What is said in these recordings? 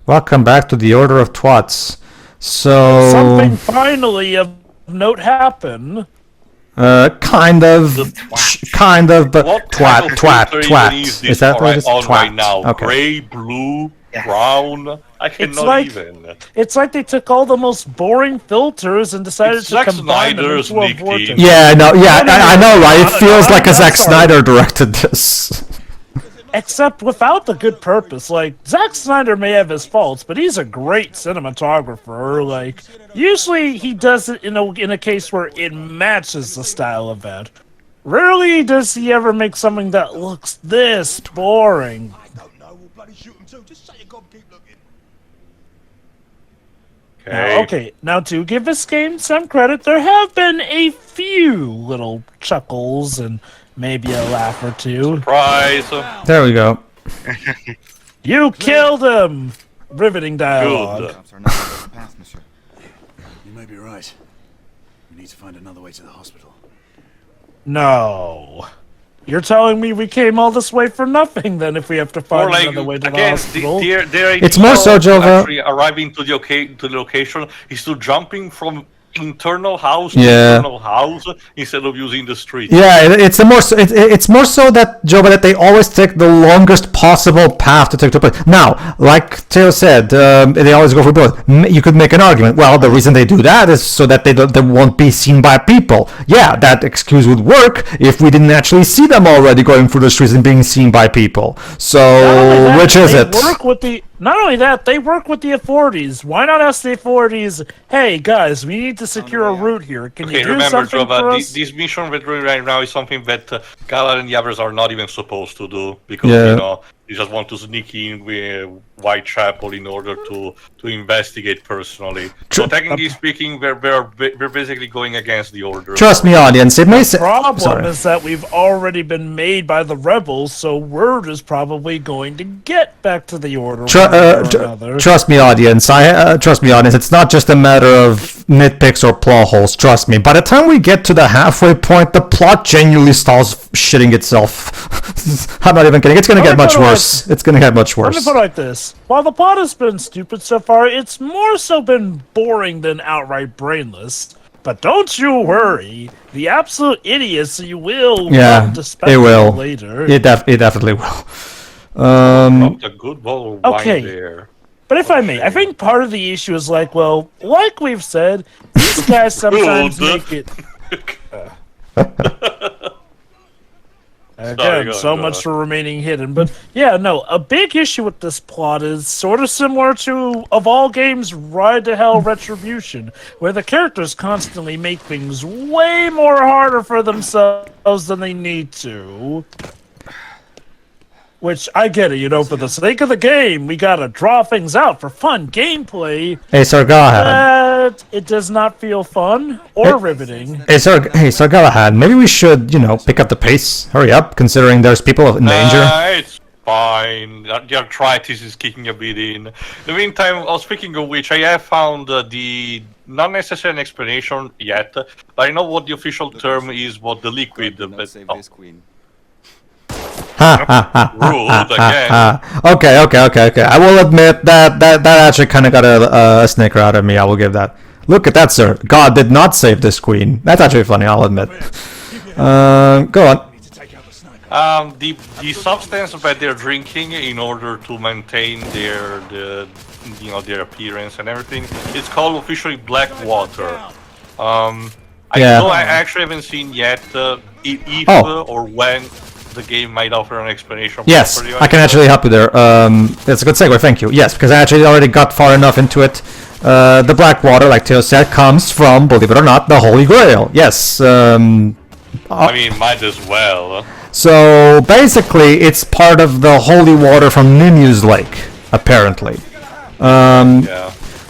Welcome back to the Order of Twats. So... Something finally of note happened. Kind of, but What twat. Is that what it is? on Twat. right now? Okay. Gray, blue, brown. I cannot like- even. It's like they took all the most boring filters and decided It's to Zack combine them Snyder's into a Nick vortex. Team. Yeah, no, yeah, I know, right? It feels like a Zack sorry. Snyder directed this. Except without the good purpose. Like, Zack Snyder may have his faults, but he's a great cinematographer. Like, usually he does it in a case where it matches the style of that. Rarely does he ever make something that looks this boring. Now to give this game some credit, there have been a few little chuckles and maybe a laugh or two. Surprise! There we go. You killed him! Riveting dialogue. Good. You may be right. We need to find another way to the hospital. No. You're telling me we came all this way for nothing then if we have to find another way to the hospital? It's more so, Jova. Actually arriving to the location is to jumping from internal house to Yeah. internal house instead of using the street. Yeah, it's more so that, Jova, that they always take the longest possible path to take to place. Now, like Theo said, they always go for both. You could make an argument. Well, the reason they do that is so that they won't be seen by people. Yeah, that excuse would work if we didn't actually see them already going through the streets and being seen by people. So, which is it? Not only that, they work with the authorities. Why not ask the authorities, hey guys, we need to secure a route here. Can you do remember, something for Jova, us? this mission we're doing right now is something that Galahad and the others are not even supposed to do because you just want to sneak in with Whitechapel in order to investigate personally. So technically speaking, we're basically going against the order. Trust me, audience. It may The problem is that we've already been made by the rebels, so word is probably going to get back to the order. Trust me, audience. Trust me, audience. It's not just a matter of nitpicks or plot holes. Trust me. By the time we get to the halfway point, the plot genuinely starts shitting itself. I'm not even kidding. It's gonna get much worse. It's gonna get much worse. Let me put it like this. While the plot has been stupid so far, it's more so been boring than outright brainless. But don't you worry. The absolute idiocy will come to spectacle later. It definitely will. Dropped a good bottle of wine there. But if I may, I think part of the issue is like we've said, these guys sometimes make it... Again, so much for remaining hidden. But yeah, no, a big issue with this plot is sort of similar to, of all games, Ride to Hell Retribution, where the characters constantly make things way more harder for themselves than they need to. Which, I get it, for the sake of the game, we gotta draw things out for fun gameplay. Hey, Sir Galahad. But it does not feel fun or riveting. Hey, Sir Galahad, maybe we should, pick up the pace. Hurry up, considering there's people in danger. It's fine. The arthritis is kicking a bit in. In the meantime, speaking of which, I have found not necessarily an explanation yet, but I know what the official term is, what the liquid... Rude again. Okay. I will admit that actually kind of got a snicker out of me. I will give that. Look at that, sir. God did not save this queen. That's actually funny. I'll admit. Go on. The substance that they're drinking in order to maintain their appearance and everything, it's called officially black water. I actually haven't seen yet if or when the game might offer an explanation. Yes, I can actually help you there. That's a good segue, thank you. Yes, because I actually already got far enough into it. The black water, like Theo said, comes from, believe it or not, the Holy Grail. Yes. I mean, might as well. So, basically, it's part of the holy water from Nimu's Lake, apparently.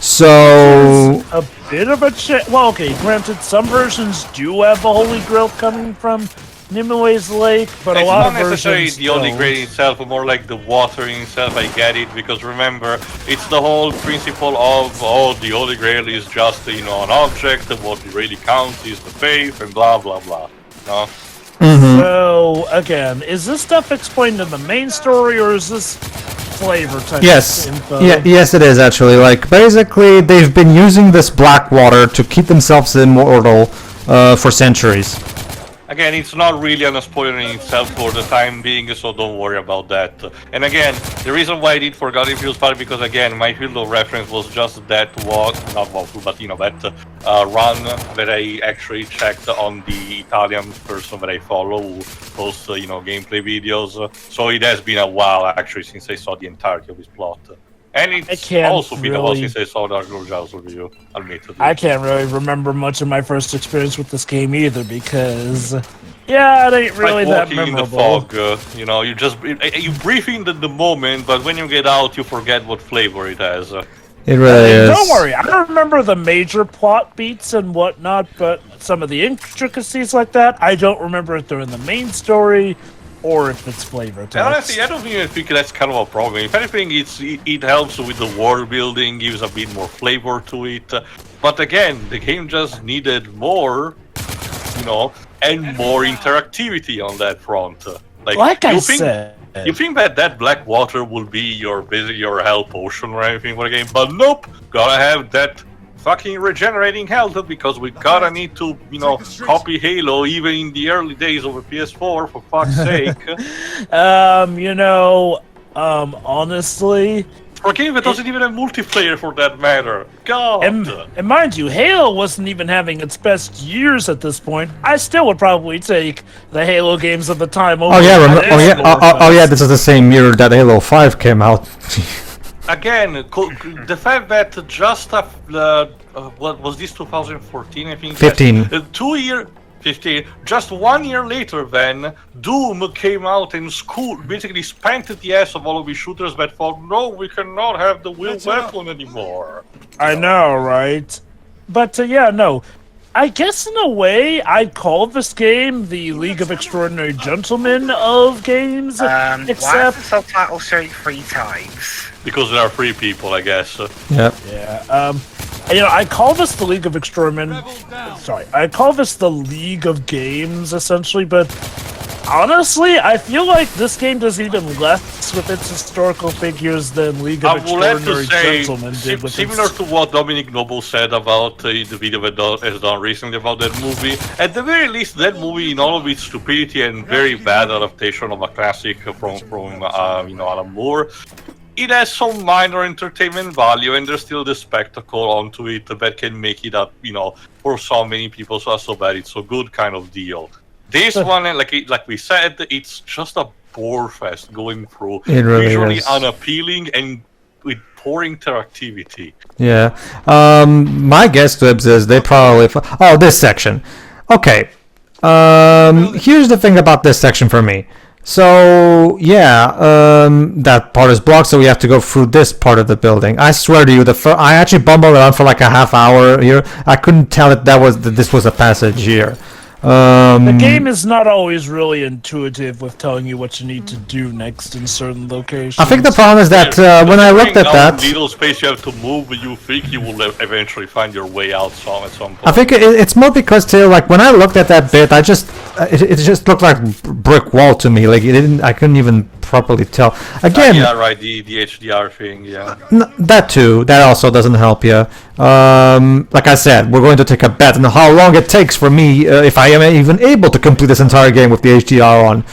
So... A bit of a well, okay, granted, some versions do have the Holy Grail coming from Nimue's Lake, but a lot of versions It's not necessarily the Holy Grail itself, but more like the water itself. I get it, because remember, it's the whole principle of, the Holy Grail is just, an object, and what really counts is the faith, and blah, blah, blah. No? Mm-hmm. So, again, is this stuff explained in the main story, or is this flavor type Yes. info. Yeah. Yes, it is actually. Like basically, they've been using this black water to keep themselves immortal for centuries. Again, it's not really a spoiler in itself for the time being, so don't worry about that. And again, the reason why I did Forgotten Fields part because again, my field of reference was just that walkthrough, but you know that run that I actually checked on the Italian person that I follow who posts gameplay videos. So it has been a while actually since I saw the entirety of his plot. And it's also been a while since I saw Dark Lord's review, admittedly. I can't really remember much of my first experience with this game either because, yeah, it ain't really like that walking memorable. in the fog, you breathe in the moment, but when you get out, you forget what flavor it has. It really is. Don't worry, I don't remember the major plot beats and whatnot, but some of the intricacies like that, I don't remember it during the main story or if it's flavor text. Honestly, I don't even think that's kind of a problem. If anything, it helps with the world building, gives a bit more flavor to it. But again, the game just needed more, and more interactivity on that front. Like I said. You think that black water will be your health potion or anything for the game, but nope, gotta have that fucking regenerating health because we gotta need to, copy Halo even in the early days of a PS4 for fuck's sake. Honestly, for a game that doesn't even have multiplayer for that matter. God. And mind you, Halo wasn't even having its best years at this point. I still would probably take the Halo games of the time over. This is the same year that Halo 5 came out. Again, the fact that just what was this 2014? I think 15. 2 year 15. Just 1 year later, then Doom came out and basically spanked the ass of all of these shooters that thought, no, we cannot have the wheel weapon anymore. I know, right? But no. I guess in a way, I'd call this game the League of Extraordinary Gentlemen of games. Why is the subtitle showing 3 times? Because there are 3 people, I guess. Yep. Yeah. I call this the League of Extraordinary. Sorry, I call this the League of Games essentially, but honestly, I feel like this game does even less with its historical figures than League of Extraordinary Gentlemen did with similar to what Dominic Noble said about the video that has done recently about that movie. At the very least, that movie, in all of its stupidity and very bad adaptation of a classic from Alan Moore, it has some minor entertainment value, and there's still the spectacle onto it that can make it up, for so many people, so bad it's a good kind of deal. This one, like we said, it's just a bore fest going through. It really visually is. unappealing and with poor interactivity. Yeah. My guess, Dibs, is they probably... this section. Okay. Here's the thing about this section for me. So, that part is blocked, so we have to go through this part of the building. I swear to you, I actually bumbled around for like a half hour here. I couldn't tell that this was a passage here. The game is not always really intuitive with telling you what you need to do next in certain locations. I think the problem is that when I looked at that... little space you have to move, you think you will eventually find your way out at some point. I think it's more because, too, like, when I looked at that bit, it just looked like brick wall to me. Like, I couldn't even properly tell. Again... yeah, right, the HDR thing, yeah. That too. That also doesn't help you. Like I said, we're going to take a bet on how long it takes for me, if I am even able to complete this entire game with the HDR on.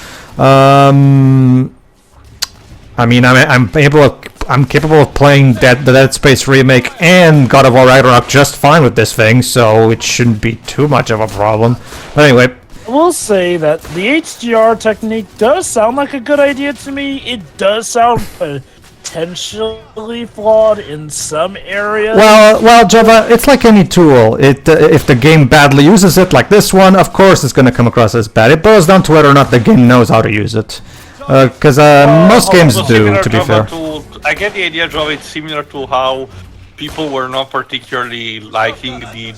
I'm capable of playing the Dead Space remake and God of War Ragnarok just fine with this thing, so it shouldn't be too much of a problem. But anyway. I will say that the HDR technique does sound like a good idea to me. It does sound potentially flawed in some areas. Well, Java, it's like any tool. If the game badly uses it, like this one, of course it's going to come across as bad. It boils down to whether or not the game knows how to use it. Because most games do, to be fair. I get the idea, Java. It's similar to how people were not particularly liking the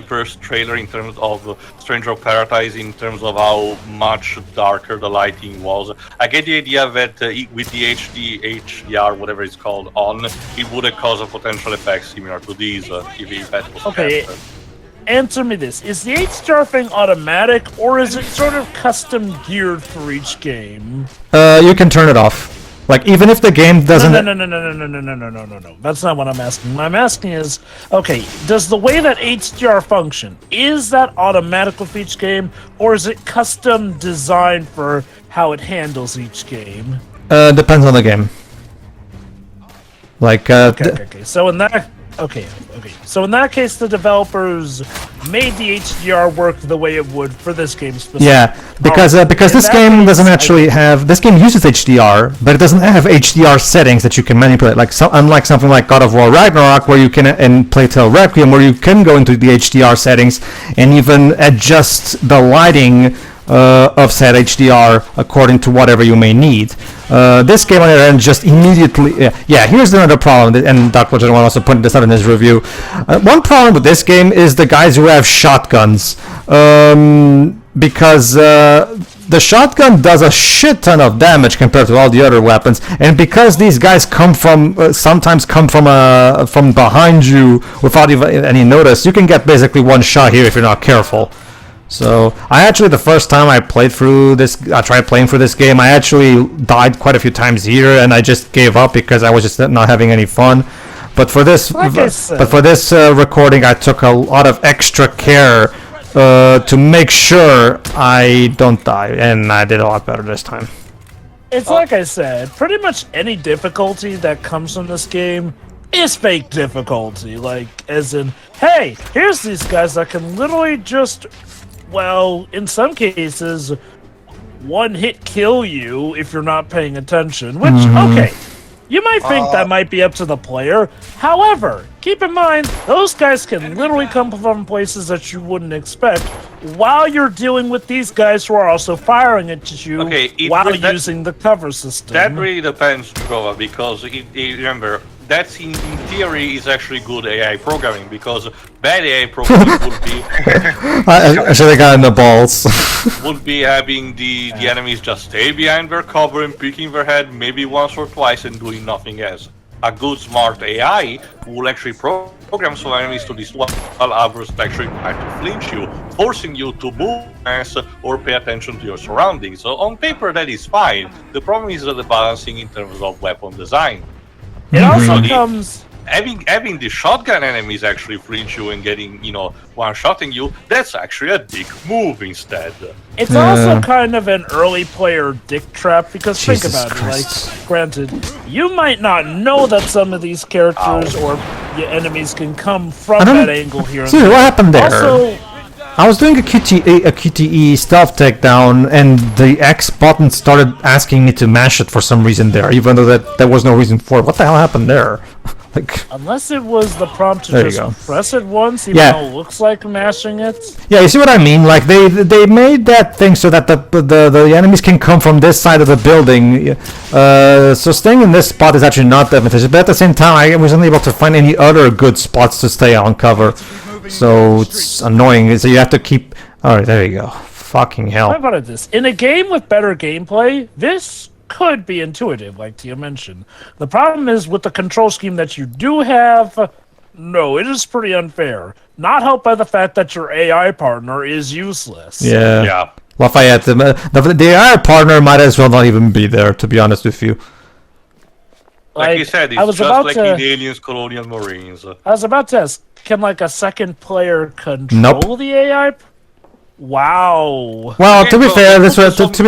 first trailer in terms of Stranger of Paradise, in terms of how much darker the lighting was. I get the idea that with the HDR, whatever it's called, on, it would have caused a potential effect similar to these if that was tested. Answer me this. Is the HDR thing automatic, or is it sort of custom geared for each game? You can turn it off. Like, even if the game doesn't... No. That's not what I'm asking. What I'm asking is, okay, does the way that HDR function, is that automatic with each game, or is it custom designed for how it handles each game? Depends on the game. Like, Okay. So in that... Okay. So in that case, the developers made the HDR work the way it would for this game specifically. Yeah, because this game doesn't actually have... This game uses HDR, but it doesn't have HDR settings that you can manipulate. Like, unlike something like God of War Ragnarok, where you can, and Plague Tale Requiem, where you can go into the HDR settings and even adjust the lighting of said HDR according to whatever you may need. This game on the other end just immediately... Yeah, here's another problem, and Dr. Legend also pointed this out in his review. One problem with this game is the guys who have shotguns. Because the shotgun does a shit ton of damage compared to all the other weapons, and because these guys sometimes come from behind you without even any notice, you can get basically one shot here if you're not careful. So, the first time I tried playing through this game, I actually died quite a few times here, and I just gave up because I was just not having any fun. But for this, recording, I took a lot of extra care to make sure I don't die, and I did a lot better this time. It's like I said, pretty much any difficulty that comes from this game is fake difficulty. Like, as in, hey, here's these guys that can literally just... Well, in some cases, one hit kill you if you're not paying attention, which, okay, you might think that might be up to the player. However, keep in mind, those guys can literally come from places that you wouldn't expect while you're dealing with these guys who are also firing at you while using the cover system. That really depends, Jova, because remember, that's in theory is actually good AI programming, because bad AI programming would be... I should have gotten the balls. would be having the enemies just stay behind their cover and peeking their head maybe once or twice and doing nothing else. A good smart AI will actually program some enemies to this while others actually try to flinch you, forcing you to move or pay attention to your surroundings. So on paper that is fine. The problem is the balancing in terms of weapon design. It also comes... Having the shotgun enemies actually flinch you and getting, one-shotting you, that's actually a dick move instead. It's also kind of an early player dick trap, because think about it, like, granted, you might not know that some of these characters or your enemies can come from that angle here. See, what happened there? Also, I was doing a QTE stealth takedown, and the X button started asking me to mash it for some reason there, even though there was no reason for it. What the hell happened there? Like, unless it was the prompt to just press it once, even though it looks like mashing it. Yeah, you see what I mean? Like, they made that thing so that the enemies can come from this side of the building. So staying in this spot is actually not that advantageous, but at the same time, I wasn't able to find any other good spots to stay on cover. So it's annoying. So you have to keep... Alright, there you go. Fucking hell. How about this? In a game with better gameplay, this could be intuitive, like Tia mentioned. The problem is with the control scheme that you do have, no, it is pretty unfair. Not helped by the fact that your AI partner is useless. Yeah. Lafayette, the AI partner might as well not even be there, to be honest with you. Like you said, it's just like in Aliens Colonial Marines. I was about to ask, can like a second player control the AI? Wow. Well, to be fair, this was sold to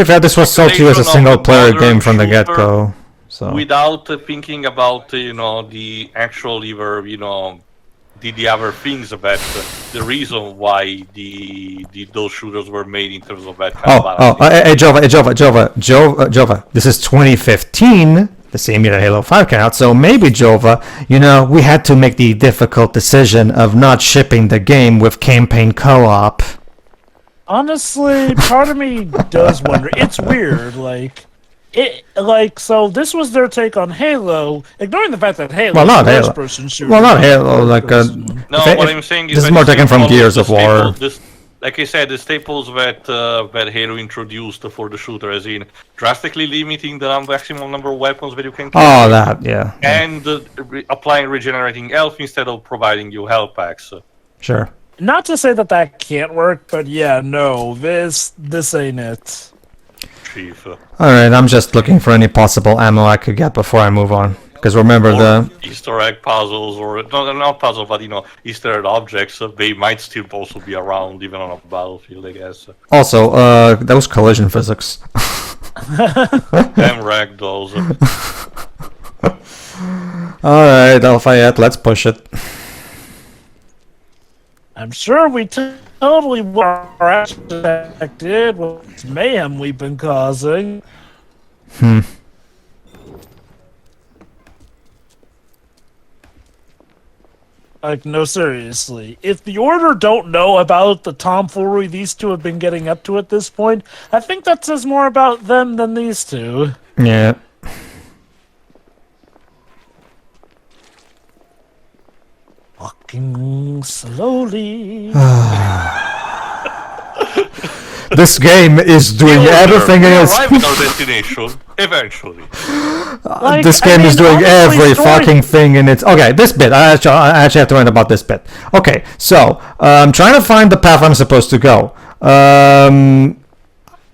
you as a single player game from the get-go. So without thinking about the actual the other things about the reason why those shooters were made in terms of that kind of balance. Jova. This is 2015. The same year that Halo 5 came out, so maybe, Jova, we had to make the difficult decision of not shipping the game with campaign co-op. Honestly, part of me does wonder. It's weird, so this was their take on Halo, ignoring the fact that Halo is a first-person shooter. Well, not Halo, what I'm saying is this is more taken from Gears of War. Like I said, the staples that Halo introduced for the shooter, as in drastically limiting the maximum number of weapons that you can carry. And applying regenerating health instead of providing you health packs. Sure. Not to say that can't work, but yeah, no, this ain't it. Chief. Alright, I'm just looking for any possible ammo I could get before I move on. Because remember the... Easter egg puzzles, or not puzzles, but Easter egg objects, they might still also be around, even on a battlefield, I guess. Also, that was collision physics. Damn ragdolls. Alright, Lafayette, let's push it. I'm sure we totally were affected with mayhem we've been causing. Like, no, seriously. If the Order don't know about the tomfoolery these two have been getting up to at this point, I think that says more about them than these two. Yeah. Walking slowly. This game is doing everything We'll else. arrive at our destination, eventually. Like, This game is doing honestly, every story- fucking thing in its... Okay, this bit. I actually have to learn about this bit. Okay, so, I'm trying to find the path I'm supposed to go.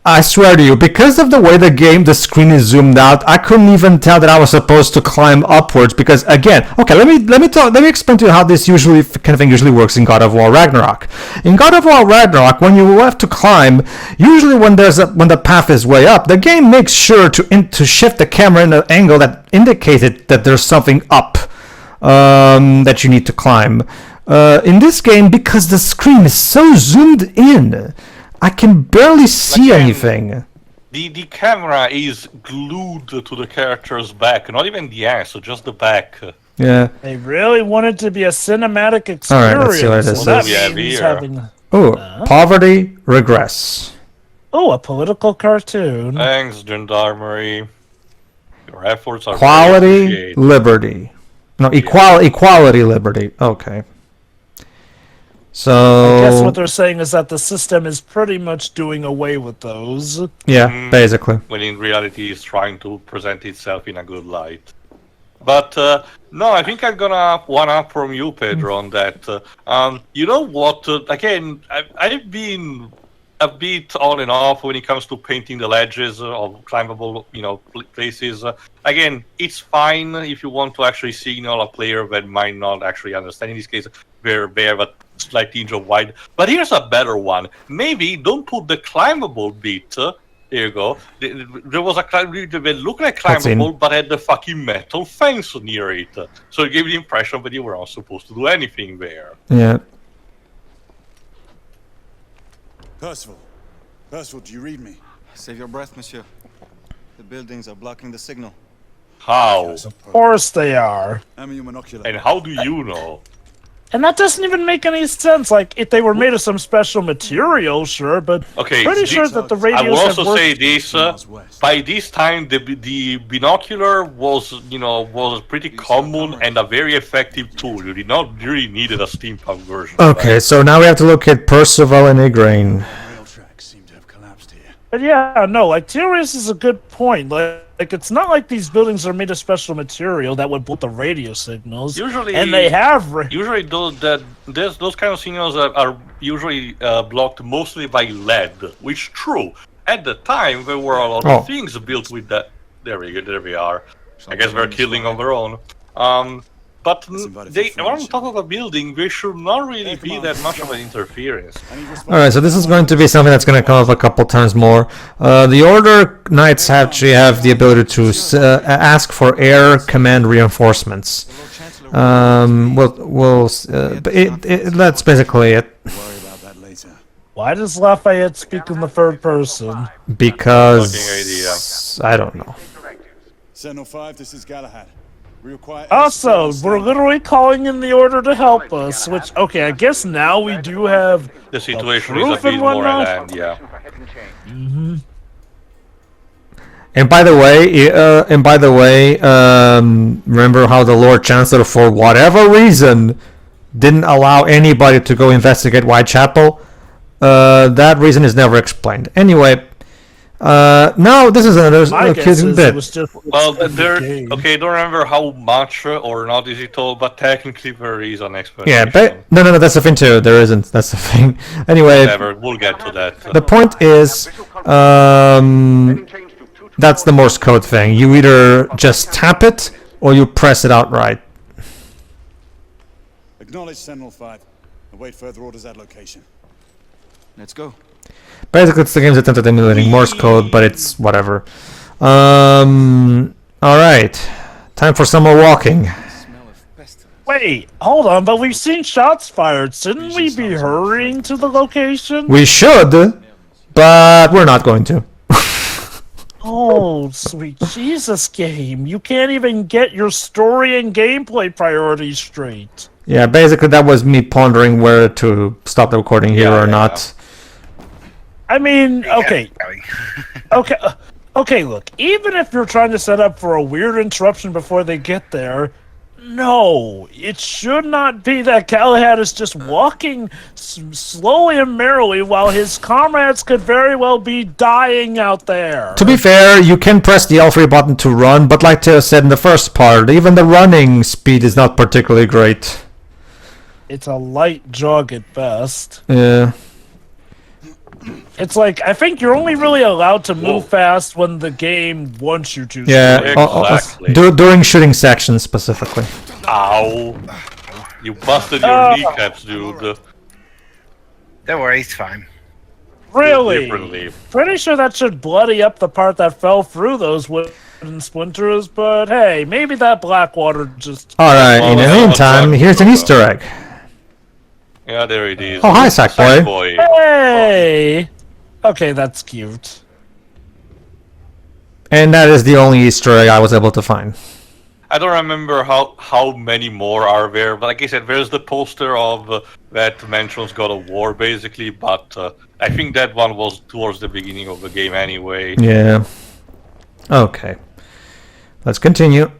I swear to you, because of the way the screen is zoomed out, I couldn't even tell that I was supposed to climb upwards. Because again, okay, let me explain to you how this kind of thing usually works in God of War Ragnarok. In God of War Ragnarok, when you have to climb, usually when the path is way up, the game makes sure to shift the camera in an angle that indicated that there's something up that you need to climb. In this game, because the screen is so zoomed in, I can barely see anything. The camera is glued to the character's back, not even the ass, so just the back. Yeah. They really want it to be a cinematic experience. Alright, let's see what this so that is. Yeah, means here. having... Oh, poverty, regress. Oh, a political cartoon. Thanks, Gendarmerie. Your efforts are very Quality, appreciated. liberty. No, equality, liberty. Okay. So... I guess what they're saying is that the system is pretty much doing away with those. Yeah, basically. When in reality it's trying to present itself in a good light. But no, I think I'm gonna one up from you, Pedro, on that. You know what? Again, I've been a bit on and off when it comes to painting the ledges of climbable, places. Again, it's fine if you want to actually signal a player that might not actually understand. In this case, they're but slight tinge of white. But here's a better one. Maybe don't put the climbable bit. There you go. There was a that looked like climbable, but had the fucking metal fence near it. So it gave the impression that you were not supposed to do anything there. Yeah. Percival, do you read me? Save your breath, monsieur. The buildings are blocking the signal. How? Of course they are. Hand me your monocular. And how do you know? And that doesn't even make any sense. Like, if they were made of some special material, sure, but Okay, pretty sure that the I radios will have also worked. say this: by this time, the binocular was, was pretty common and a very effective tool. You did not really needed a steampunk version. Okay, so now we have to locate Perceveal and Igraine. Rail tracks seem to have collapsed here. But yeah, no, like, Tirius is a good point. Like, it's not like these buildings are made of special material that would block the radio signals. Usually, and they have. Usually, those kind of signals are usually blocked mostly by lead, which true. At the time, there were a lot of things built with that. There we are. I guess they're killing on their own. But on top of a building, there should not really be that much of an interference. Alright, so this is going to be something that's going to come up a couple times more. The Order Knights actually have the ability to ask for air command reinforcements. That's basically it. Worry about that later. Why does Lafayette speak in the third person? Because... I don't know. Sentinel 5, this is Galahad. We require Also, we're literally calling in the Order to help us, which, okay, I guess now we do have The situation is a proof bit and more at whatnot. hand, yeah. And by the way, remember how the Lord Chancellor, for whatever reason, didn't allow anybody to go investigate Whitechapel? That reason is never explained. Anyway, no, this is another cute bit. Well, okay, I don't remember how much or not is it all, but technically there is an explanation. Yeah, but no, that's the thing too. There isn't. That's the thing. Anyway, Whatever, we'll get to that. the point is, That's the Morse code thing. You either just tap it or you press it outright. Acknowledge Sentinel 5. Await further orders at location. Let's go. Basically, it's the game's attempt at emulating Morse code, but it's whatever. Alright. Time for some more walking. Smell of pestilence. Wait, hold on, but we've seen shots fired. Shouldn't we be hurrying to the location? We should, but we're not going to. Oh, sweet Jesus, game. You can't even get your story and gameplay priorities straight. Yeah, basically that was me pondering where to stop the recording here or not. I mean, okay. Okay, look, even if you're trying to set up for a weird interruption before they get there, no, it should not be that Galahad is just walking slowly and merrily while his comrades could very well be dying out there. To be fair, you can press the L3 button to run, but like Teo said in the first part, even the running speed is not particularly great. It's a light jog at best. Yeah. It's like, I think you're only really allowed to move fast when the game wants you to. Yeah, Exactly. during shooting sections specifically. Ow. You busted your kneecaps, dude. Don't worry, it's fine. Really? Differently. Pretty sure that should bloody up the part that fell through those wooden splinters, but hey, maybe that black water just... Alright, in the meantime, here's an Easter egg. Yeah, there it is. Oh, hi, Sackboy. Hey! Okay, that's cute. And that is the only Easter egg I was able to find. I don't remember how many more are there, but like I said, there's the poster of that mentions God of War, basically, but I think that one was towards the beginning of the game anyway. Yeah. Okay. Let's continue.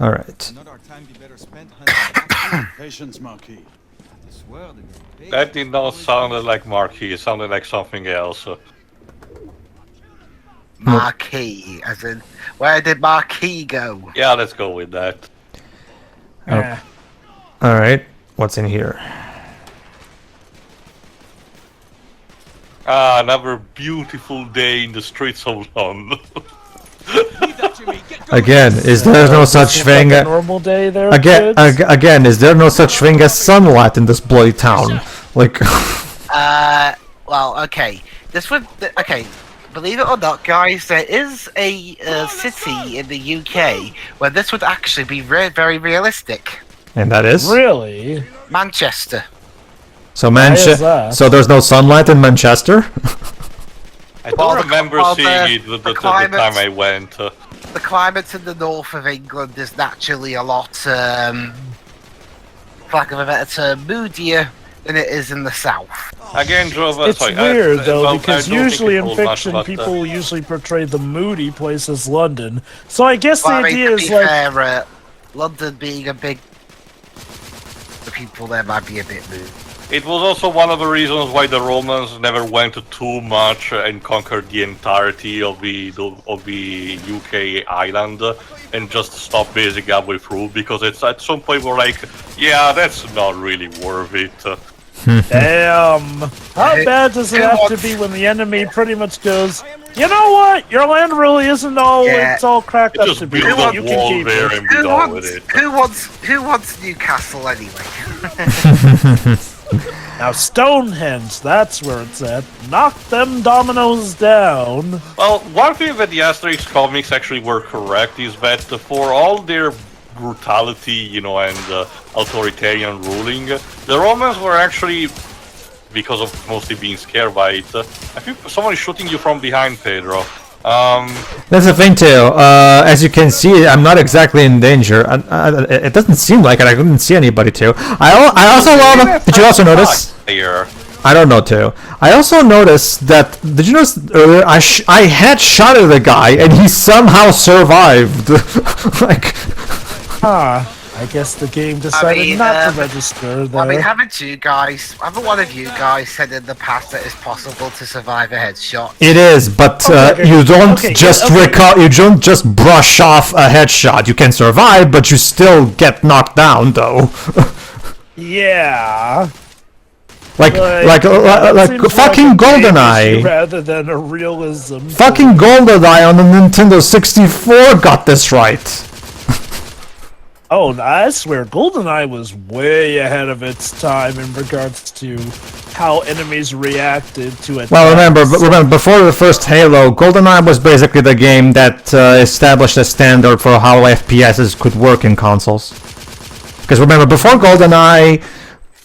Alright. Not our time be better spent hunting. Patience, Marquis. I swear to God. That did not sound like Marquis, it sounded like something else. Marquis, as in, where did Marquis go? Yeah, let's go with that. Alright. What's in here? Ah, another beautiful day in the streets of London. Again, is there no such thing? Like a normal day there, Again, kids? again, is there no such thing as sunlight in this bloody town? Like, Well, okay. Okay. Believe it or not, guys, there is a city in the UK where this would actually be very realistic. and that is Really? Manchester. so is Manchester. that? So there's no sunlight in Manchester. I don't Well, remember well, seeing it the time climate- I went. The climate in the north of England is naturally a lot, for lack of a better term, moodier than it is in the south. Again, Joe, It's sorry, weird, though, well, because I don't think usually it in holds much, fiction, but, people usually portray the moody place as London. So I guess the Well, I mean, idea to is be like... fair, London being a big... The people there might be a bit moody. It was also one of the reasons why the Romans never went too much and conquered the entirety of the UK island and just stopped basically halfway through, because it's at some point we're like, yeah, that's not really worth it. Damn! How bad does it have to be when the enemy pretty much goes, you know what? Your land really isn't all it's all cracked up Just to be. build a You can wall keep there it. and be done with it. Who wants Newcastle anyway? Now Stonehenge, that's where it's at. Knock them dominoes down. Well, one thing that the Asterix comics actually were correct is that for all their brutality, you know, and authoritarian ruling, the Romans were actually, because of mostly being scared by it, I think someone is shooting you from behind, Pedro. That's the thing too. As you can see, I'm not exactly in danger. It doesn't seem like it. I couldn't see anybody too. I also love. Did you also notice? Here. I don't know too. I also noticed that. Did you notice earlier? I had shot at the guy and he somehow survived. Like. I I guess the game decided not to register there. I mean, haven't one of you guys said in the past that it's possible to survive a headshot? It is, but you don't you don't just brush off a headshot. You can survive, but you still get knocked down, though. Yeah. Like fucking GoldenEye. Rather than a realism. Fucking GoldenEye on the Nintendo 64 got this right. Oh, I swear, GoldenEye was way ahead of its time in regards to how enemies reacted to it. Well, remember, before the first Halo, GoldenEye was basically the game that established a standard for how FPSs could work in consoles. Because remember, before GoldenEye,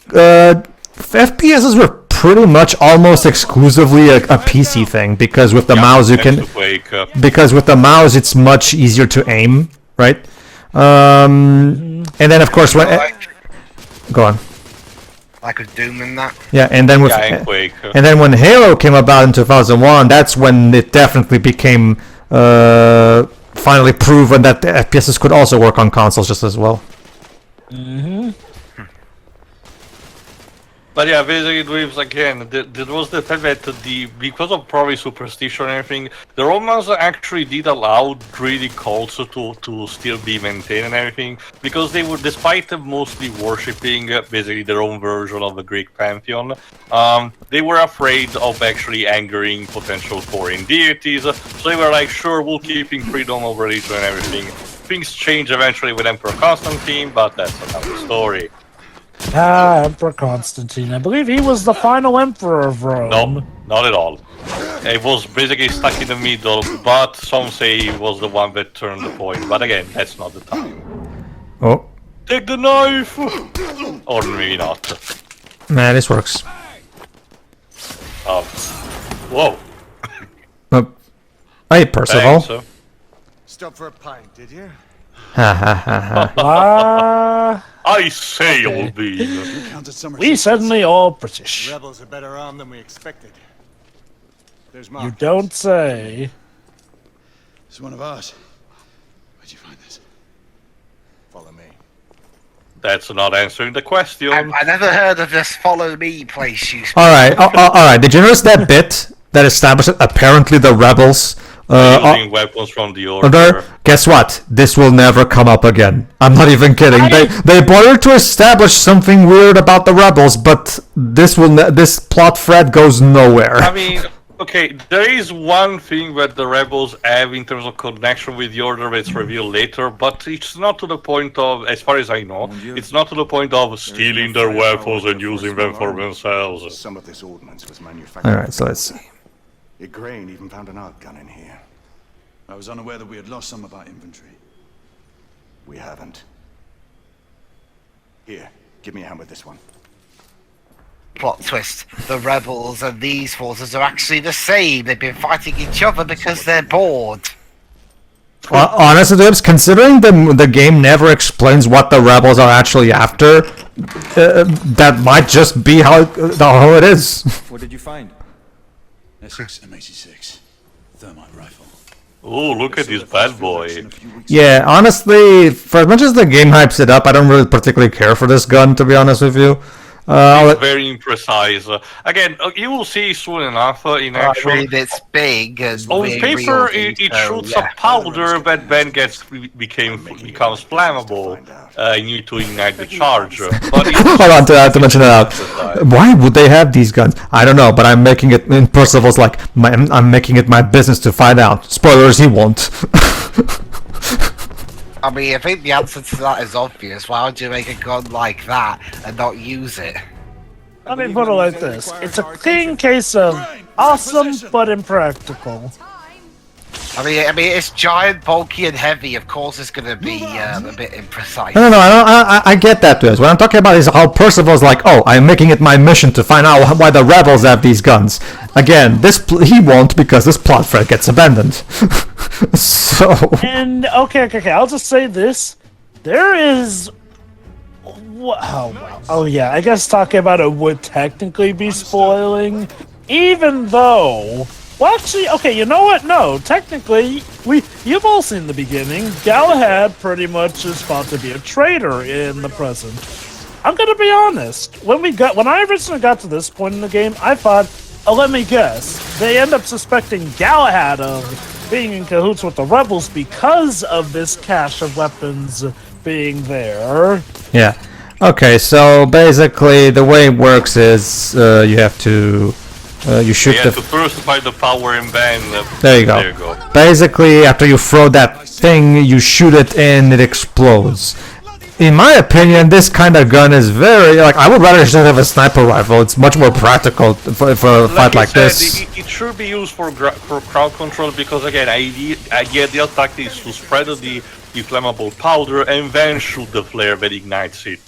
FPSs were pretty much almost exclusively a PC thing, because with the mouse you can... Because with the mouse it's much easier to aim, right? And then of course when... Go on. Like with Doom and that? Yeah, and then with... and then when Halo came about in 2001, that's when it definitely became finally proven that the FPSs could also work on consoles just as well. But yeah, basically, Dreams, again, there was the fact that because of probably superstition and everything, the Romans actually did allow druidic cults to still be maintained and everything, because they were, despite them mostly worshipping basically their own version of the Greek pantheon, they were afraid of actually angering potential foreign deities, so they were like, sure, we'll keep freedom of religion and everything. Things change eventually with Emperor Constantine, but that's another story. Emperor Constantine. I believe he was the final emperor of Rome. No, not at all. It was basically stuck in the middle, but some say he was the one that turned the point. But again, that's not the time. Oh. Take the knife! Or maybe not. Nah, this works. Whoa. Hey, Perceval. Thanks, Stop for a pint, did you? Ha ha ha ha. I say, old bean. We suddenly all British. The rebels are better armed than we expected. There's Mark. You don't say. It's one of ours. Where'd you find this? Follow me. That's not answering the question. I never heard of this follow me place you speak. Alright, did you notice that bit that established that apparently the rebels using weapons from the order. Guess what? This will never come up again. I'm not even kidding. They bothered to establish something weird about the rebels, but this plot thread goes nowhere. I mean, okay, there is one thing that the rebels have in terms of connection with the order that's revealed later, but it's not to the point of, as far as I know, it's not to the point of stealing their weapons and using them for themselves. Some of this ordnance was manufactured. Alright, so let's see. Igraine even found an arc gun in here. I was unaware that we had lost some of our inventory. We haven't. Here, give me a hand with this one. Plot twist. The rebels and these forces are actually the same. They've been fighting each other because they're bored. Well, honestly, Dibs, considering the game never explains what the rebels are actually after, that might just be how it is. What did you find? Essex M86 thermite rifle. Oh, look at this bad boy. Yeah, honestly, for as much as the game hypes it up, I don't really particularly care for this gun, to be honest with you. It's very imprecise. Again, you will see soon enough in action. I mean, it's big and On paper, it shoots a powder that then becomes flammable. You need to ignite the charge. But hold on to mention that out. Why would they have these guns? I don't know, but I'm making it. In Perceval's like, I'm making it my business to find out. Spoilers, he won't. I mean, I think the answer to that is obvious. Why would you make a gun like that and not use it? I mean, put it like this. It's a clean case of awesome but impractical. I mean, it's giant, bulky, and heavy. Of course, it's going to be a bit imprecise. No, I get that, dude. What I'm talking about is how Percival's like, oh, I'm making it my mission to find out why the rebels have these guns. Again, he won't because this plot thread gets abandoned. So. And okay. I'll just say this: there is. Oh yeah. I guess talking about it would technically be spoiling, even though Well, actually, okay, you know what? No, technically, you've all seen the beginning. Galahad pretty much is thought to be a traitor in the present. I'm gonna be honest. When I originally got to this point in the game, I thought, oh, let me guess, they end up suspecting Galahad of being in cahoots with the rebels because of this cache of weapons being there. Yeah. Okay, so basically the way it works is you have to you shoot You the. have to first find the power and then... There you go. There you go. Basically, after you throw that thing, you shoot it and it explodes. In my opinion, this kind of gun is very like. I would rather just have a sniper rifle. It's much more practical for a fight like you said, this. It should be used for crowd control because again, the ideal tactic is to spread the inflammable powder and then shoot the flare that ignites it.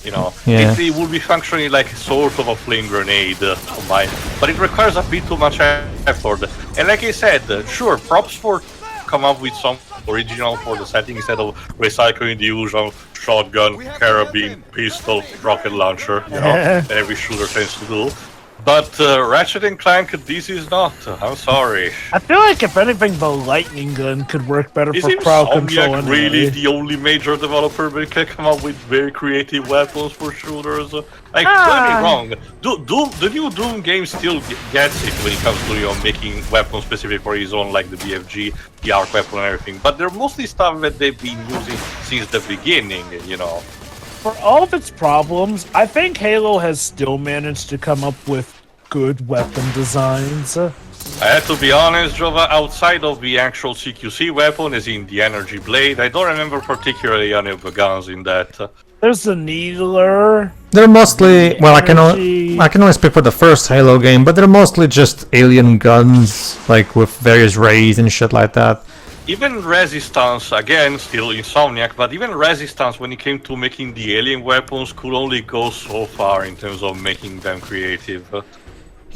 You know, Yeah. it would be functioning like sort of a flame grenade combined, but it requires a bit too much effort. And like I said, sure, props for come up with some original for the setting instead of recycling the usual shotgun, carabine, pistol, rocket launcher, you know, that every shooter tends to do. But Ratchet and Clank, this is not. I'm sorry. I feel like if anything, the lightning gun could work better Is for crowd control. Insomniac Anyway. really the only major developer that can come up with very creative weapons for shooters? Like, don't get me wrong, the new Doom game still gets it when it comes to, you know, making weapons specific for his own, like the BFG, the arc weapon and everything. But they're mostly stuff that they've been using since the beginning, you know. For all of its problems, I think Halo has still managed to come up with good weapon designs. I have to be honest, Jova, outside of the actual CQC weapon, as in the energy blade, I don't remember particularly any of the guns in that. There's the Needler. They're mostly well. Energy. I can only speak for the first Halo game, but they're mostly just alien guns, like with various rays and shit like that. Even Resistance, again, still Insomniac, but even Resistance, when it came to making the alien weapons, could only go so far in terms of making them creative. I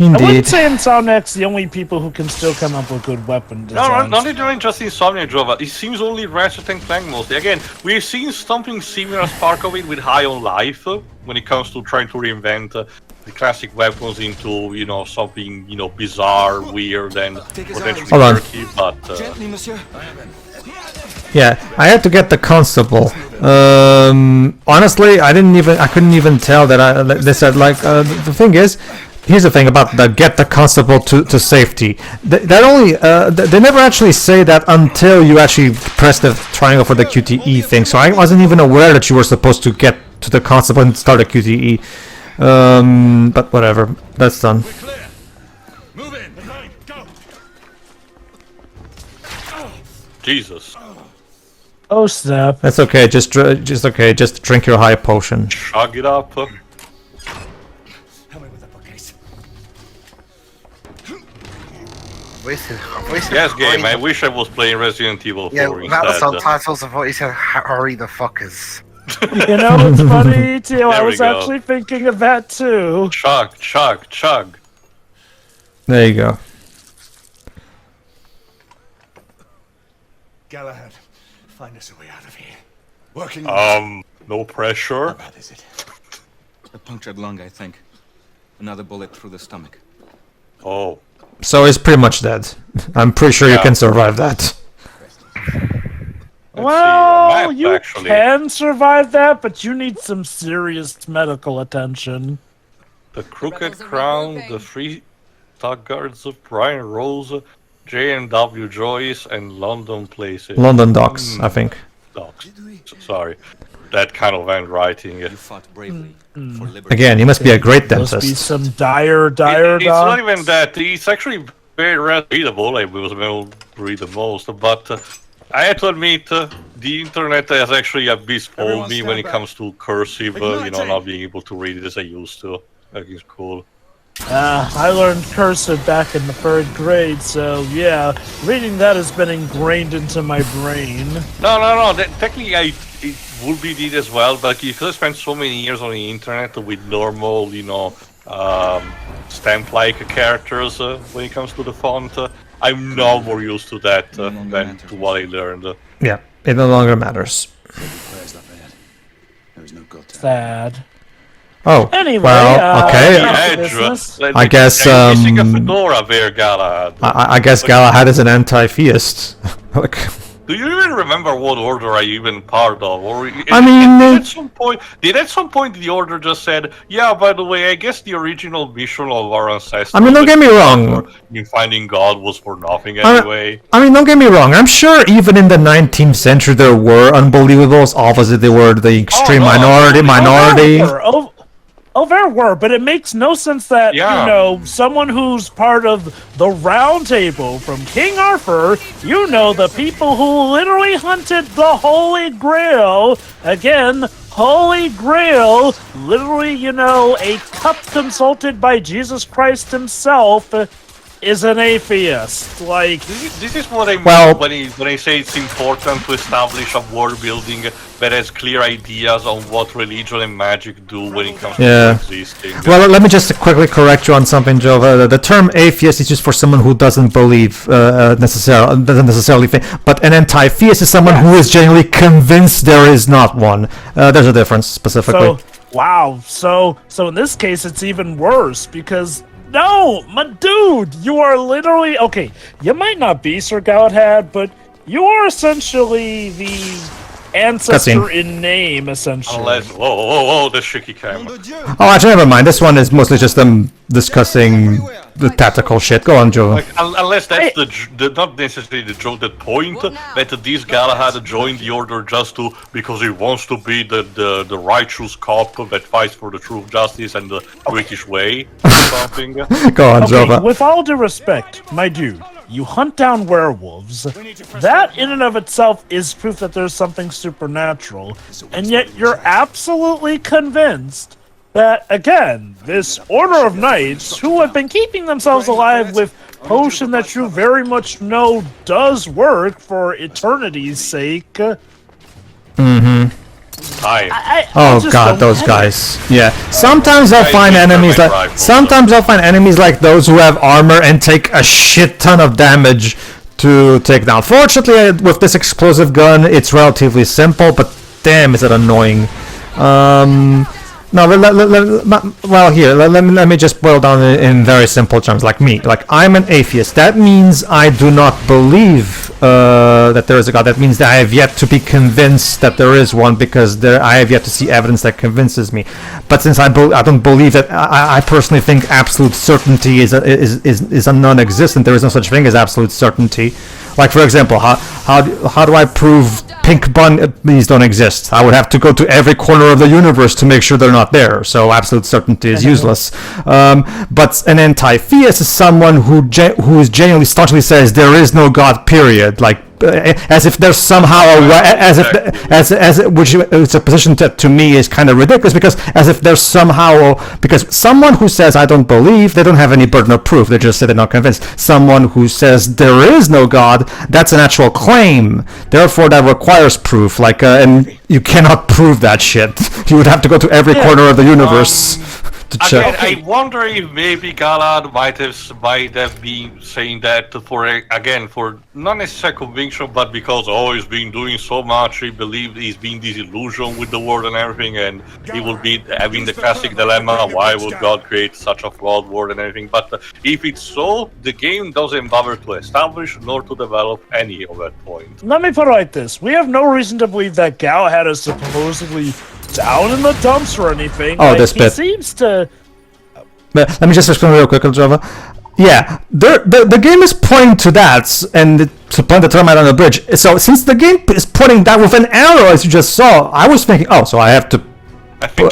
wouldn't Indeed. say Insomniac's the only people who can still come up with good weapon No, designs. not even just Insomniac, Jova. It seems only Ratchet and Clank mostly. Again, we've seen something similar spark of it with High on Life, when it comes to trying to reinvent the classic weapons into, you know, something, you know, bizarre, weird, and potentially Hold on. quirky, but... Gently, monsieur. Yeah, I had to get the constable. Honestly, I couldn't even tell that they said like the thing is. Here's the thing about the get the constable to safety. That only they never actually say that until you actually press the triangle for the QTE thing. So I wasn't even aware that you were supposed to get to the constable and start a QTE. But whatever, that's done. Move in. Go. Jesus. Oh snap! That's okay. Just drink your high potion. Chug it up. Help me with the bookcase. Yes, game, I wish I was playing Resident Evil 4 Yeah, without the instead. subtitles, I thought you said hurry the fuckers. You know what's funny too? I There we was go. actually thinking of that too. Chug, chug, chug. There you go. Galahad, find us a way out of here. Working No pressure. How bad is it? A punctured lung, I think. Another bullet through the stomach. Oh. So he's pretty much dead. I'm pretty sure you Yeah. can survive that. Well, Map, you actually. can survive that, but you need some serious medical attention. The Crooked Crown, the Three Tug Guards of Brian Rose, J&W Joyce, and London Places. London Docks, I think. Docks. Sorry. That kind of handwriting. You fought bravely for liberty. Again, he must be a great Must be dentist. some dire It's not doc. even that. It's actually very readable. I was able to read the most, but I have to admit, the internet has actually a bit spoiled me when it comes to cursive, you know, not being able to read it as I used to. Like, it's cool. I learned cursive back in the 3rd grade, so yeah, reading that has been ingrained into my brain. No. Technically, it would be did as well, but because I spent so many years on the internet with normal, you know, stamp-like characters when it comes to the font, I'm now more used to that than to what I learned. Yeah, it no longer matters. Where's Lafayette? There is no God to Sad. Oh, Anyway, well, okay. back to business. I guess, You're missing a fedora there, Galahad. I guess Galahad is an anti-theist. Like, Do you even remember what order are you even part of? Or I mean, did at some point the order just said, yeah, by the way, I guess the original mission of our ancestors, I mean, don't get me wrong. in finding God was for nothing anyway. I mean, don't get me wrong. I'm sure even in the 19th century there were unbelievables. Obviously, they were the extreme minority. Oh, there were, but it makes no sense that, someone who's part of the Round Table from King Arthur, the people who literally hunted the Holy Grail, again, Holy Grail, literally, a cup consulted by Jesus Christ himself, is an atheist. Like, this is what I mean when I say it's important to establish a world building that has clear ideas on what religion and magic do when it comes to existing. Well, let me just quickly correct you on something, Joe. The term atheist is just for someone who doesn't believe doesn't necessarily think, but an anti-theist is someone who is genuinely convinced there is not one. There's a difference specifically. So in this case, it's even worse because. No, my dude, you are literally... Okay, you might not be Sir Galahad, but you are essentially the ancestor in name, essentially. Unless... Whoa, the shaky camera. Oh, actually, never mind. This one is mostly just them discussing the tactical shit. Go on, Joe. Unless that's not necessarily the joke, the point that this Galahad joined the order just because he wants to be the righteous cop that fights for the truth, justice, and the British way, or something. Go on, Joe. With all due respect, my dude, you hunt down werewolves. That in and of itself is proof that there's something supernatural, and yet you're absolutely convinced that, again, this order of knights, who have been keeping themselves alive with potion that you very much know does work for eternity's sake. Mm-hmm. Oh God, those guys. Yeah. Sometimes I'll find enemies like those who have armor and take a shit ton of damage to take down. Fortunately, with this explosive gun, it's relatively simple, but damn, is it annoying. No, let me just boil down in very simple terms, like me. Like, I'm an atheist. That means I do not believe that there is a God. That means that I have yet to be convinced that there is one, because I have yet to see evidence that convinces me. But since I don't believe that, I personally think absolute certainty is a non-existent. There is no such thing as absolute certainty. Like, for example, how do I prove pink bunnies don't exist? I would have to go to every corner of the universe to make sure they're not there, so absolute certainty is useless. But an anti-theist is someone who is genuinely, staunchly says there is no God, period. Like, as if there's somehow which it's a position that to me is kind of ridiculous, because as if there's somehow, because someone who says I don't believe, they don't have any burden of proof, they just say they're not convinced. Someone who says there is no God, that's an actual claim, therefore that requires proof, like and you cannot prove that shit. You would have to go to every corner of the universe to check. I wonder if maybe Galahad might have been saying that for not necessarily conviction, but because he's been doing so much, he believes he's been disillusioned with the world and everything, and he will be having the classic dilemma: why would God create such a flawed world and everything? But if it's so, the game doesn't bother to establish nor to develop any of that point. Let me put it like this: we have no reason to believe that Galahad is supposedly down in the dumps or anything. Oh, this bit. He seems to... Let me just explain real quick, Java. Yeah, the game is pointing to that, and to point the termite on the bridge. So since the game is pointing that with an arrow, as you just saw, I was thinking, so I have to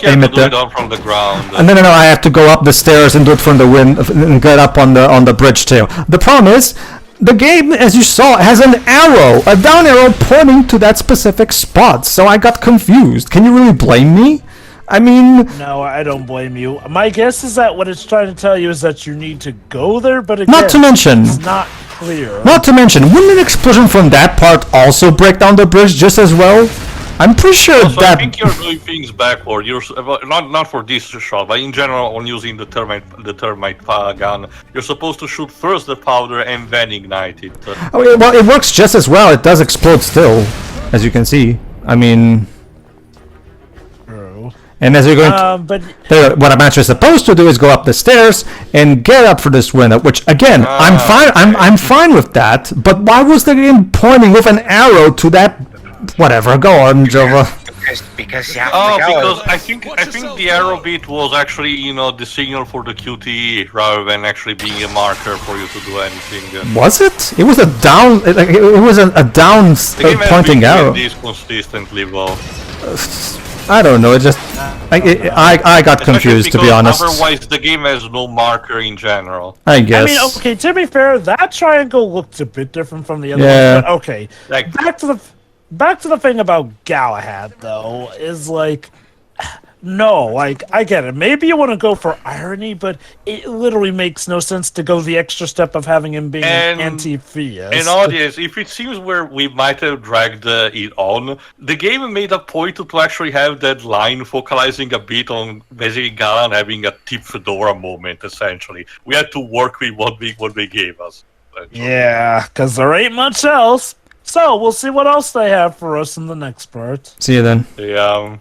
aim it down from the ground. And no, I have to go up the stairs and do it from the wind and get up on the bridge tail. The problem is, the game, as you saw, has an arrow, a down arrow pointing to that specific spot. So I got confused. Can you really blame me? I mean... No, I don't blame you. My guess is that what it's trying to tell you is that you need to go there, but again, not to mention, it's not clear. Not to mention, wouldn't an explosion from that part also break down the bridge just as well? I'm pretty sure I think you're doing things backward. You're not for this shot, but in general, when using the termite gun, you're supposed to shoot first the powder and then ignite it. Well, it works just as well. It does explode still, as you can see. I mean, And as you're going to, But what I'm actually supposed to do is go up the stairs and get up for this window. Which again, I'm fine. I'm fine with that. But why was the game pointing with an arrow to that? Whatever. Go on, Jova. Because you have Oh, to go. because I think the arrow bit was actually, you know, the signal for the QTE rather than actually being a marker for you to do anything. Was it? It was a down. It was a down The game has pointing been arrow. doing this consistently well. I don't know. It just I got confused, to be Because honest. Otherwise, the game has no marker in general. I guess. I mean, okay. To be fair, that triangle looked a bit different from the other Yeah. one. But okay, Like, back to the thing about Galahad, though, is like, no, like, I get it. Maybe you want to go for irony, but it literally makes no sense to go the extra step of having him being an anti-theist. in audience, if it seems where we might have dragged it on, the game made a point to actually have that line focalizing a bit on basically Galahad having a tip fedora moment, essentially. We had to work with what they gave us. Yeah, because there ain't much else. So, we'll see what else they have for us in the next part. See you then. Yeah.